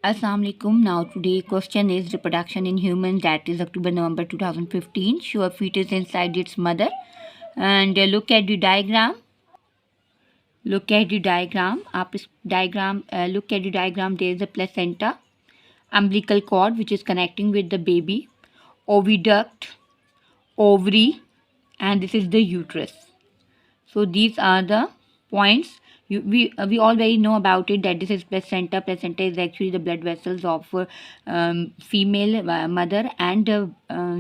Assalamu alaikum. Now today question is reproduction in humans, that is October-November 2015. Show a fetus inside its mother and look at the diagram. Look at the diagram. Look at the diagram. There is a placenta, umbilical cord which is connecting with the baby, oviduct, ovary, and this is the uterus. So these are the points. We already know about it, that this is placenta. Placenta is actually the blood vessels of female mother and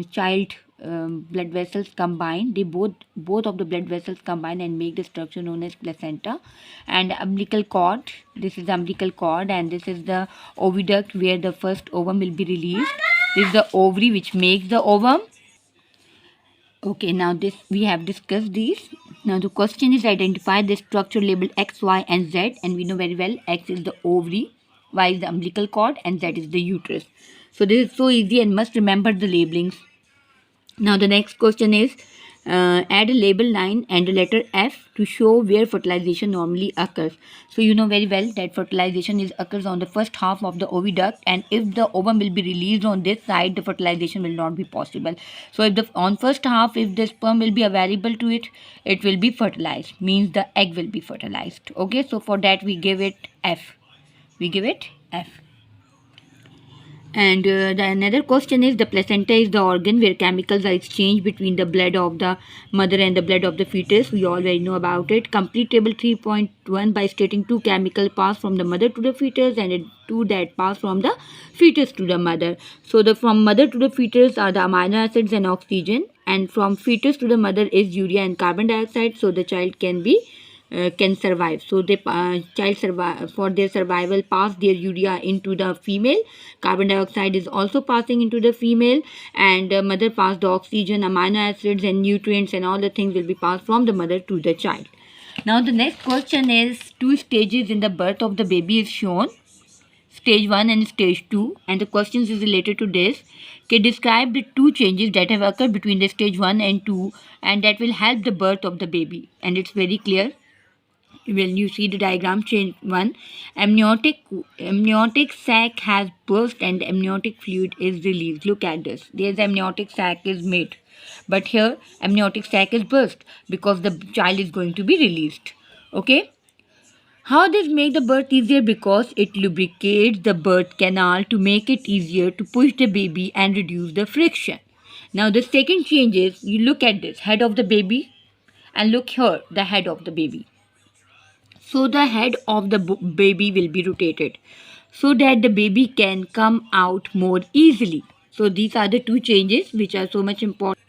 child. Blood vessels combine. They both of the blood vessels combine and make the structure known as placenta. And umbilical cord. This is the umbilical cord, and this is the oviduct where the first ovum will be released. This is the ovary which makes the ovum. Okay, now this we have discussed these. Now the question is identify the structure labeled X, Y and Z, and we know very well X is the ovary, Y is the umbilical cord and Z is the uterus. So this is so easy and must remember the labelings. Now the next question is add a label line and a letter F to show where fertilization normally occurs. So you know very well that fertilization occurs on the first half of the oviduct, and if the ovum will be released on this side, the fertilization will not be possible. So if on first half, if the sperm will be available to it, it will be fertilized, means the egg will be fertilized. Okay, so for that we give it F. We give it F. And the another question is the placenta is the organ where chemicals are exchanged between the blood of the mother and the blood of the fetus. We already know about it. Complete table 3.1 by stating two chemical pass from the mother to the fetus and two that pass from the fetus to the mother. So the from mother to the fetus are the amino acids and oxygen, and from fetus to the mother is urea and carbon dioxide. So the child can survive. So the child survive for their survival pass their urea into the female. Carbon dioxide is also passing into the female, and mother pass the oxygen, amino acids and nutrients, and all the things will be passed from the mother to the child. Now the next question is two stages in the birth of the baby is shown, stage 1 and stage 2, and the questions is related to this. Okay, describe the two changes that have occurred between the stage 1 and 2 and that will help the birth of the baby, and it's very clear when you see the diagram. Change 1, amniotic sac has burst and the amniotic fluid is released. Look at this, there's amniotic sac is made, but here amniotic sac is burst because the child is going to be released. Okay, how this make the birth easier? Because it lubricates the birth canal to make it easier to push the baby and reduce the friction. Now the second change is, you look at this head of the baby and look here the head of the baby. So the head of the baby will be rotated so that the baby can come out more easily. So these are the two changes which are so much important.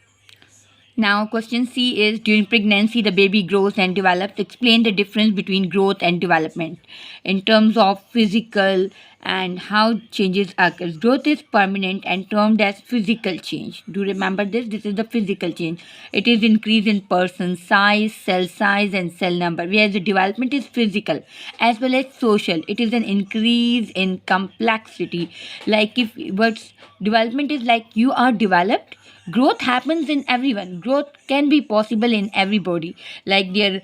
Now question C is, during pregnancy the baby grows and develops. Explain the difference between growth and development in terms of physical and how changes occur. Growth is permanent and termed as physical change. Do remember this. This is the physical change. It is increase in person size and cell number. Whereas the development is physical as well as social. It is an increase in complexity. Like if what's development is like you are developed. Growth happens in everyone. Growth can be possible in everybody. Like their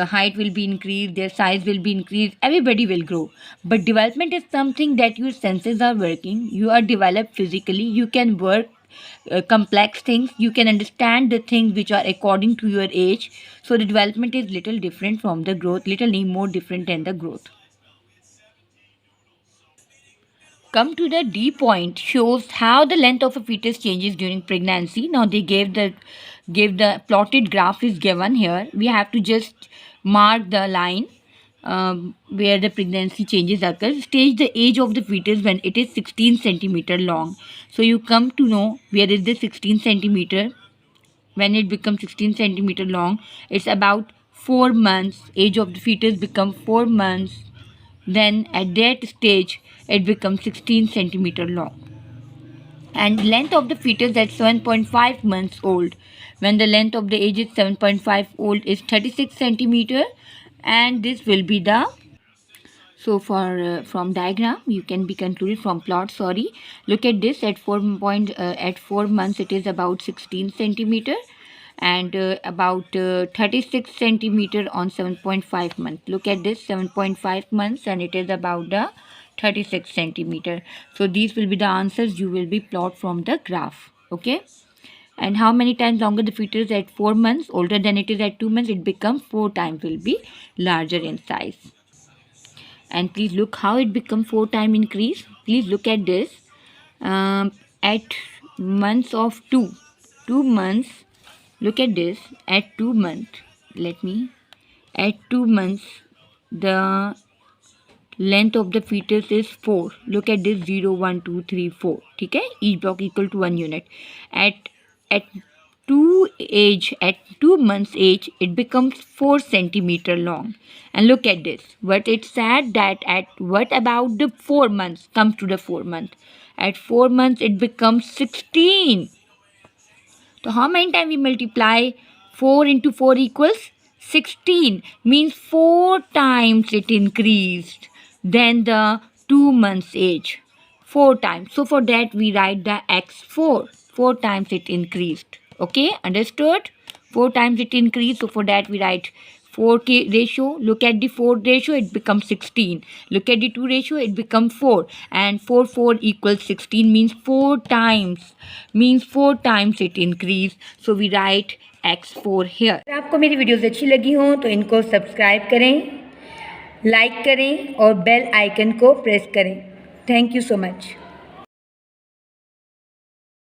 height will be increased, their size will be increased, everybody will grow. But development is something that your senses are working. You are developed physically. You can work complex things. You can understand the things which are according to your age. So the development is little different from the growth, little more different than the growth. Come to the D point, shows how the length of a fetus changes during pregnancy. Now they gave the plotted graph is given here. We have to just mark the line where the pregnancy changes occur. Stage the age of the fetus when it is 16 centimeter long. So you come to know where is the 16 centimeter. When it becomes 16 centimeter long, it's about 4 months. Age of the fetus become 4 months. Then at that stage it becomes 16 centimeter long. And length of the fetus at 7.5 months old, when the length of the age is 7.5 old, is 36 centimeter, and this will be the, so for from diagram you can be concluded from plot, sorry, look at this. At 4 months it is about 16 centimeter and about 36 centimeter on 7.5 months. Look at this, 7.5 months, and it is about the 36 centimeter. So these will be the answers you will be plot from the graph. Okay. And how many times longer the fetus at 4 months, older than it is at 2 months, it becomes 4 times will be larger in size. And please look how it become 4 time increase. Please look at this. At months of 2 months, look at this. At 2 months, at 2 months, the length of the fetus is 4. Look at this, 0 1 2 3 4. Okay, each block equal to 1 unit. At 2 months age, it becomes 4 centimeter long. And look at this, what it said that at what about the 4 months, comes to the 4 month, at 4 months it becomes 16. So how many times we multiply 4 into 4 equals 16, means 4 times it increased than the 2 months age. 4 times. So for that we write the x4. 4 times it increased. Okay, understood? 4 times it increased. So for that we write 4 ratio. Look at the 4 ratio, it becomes 16. Look at the 2 ratio, it becomes 4. And 4 equals 16, means 4 times. Means 4 times it increased. So we write x4 here. अगर आपको मेरी videos अच्छी लगी हो तो इनको subscribe करें, like करें और बेल आइकन को प्रेस करें. Thank you so much.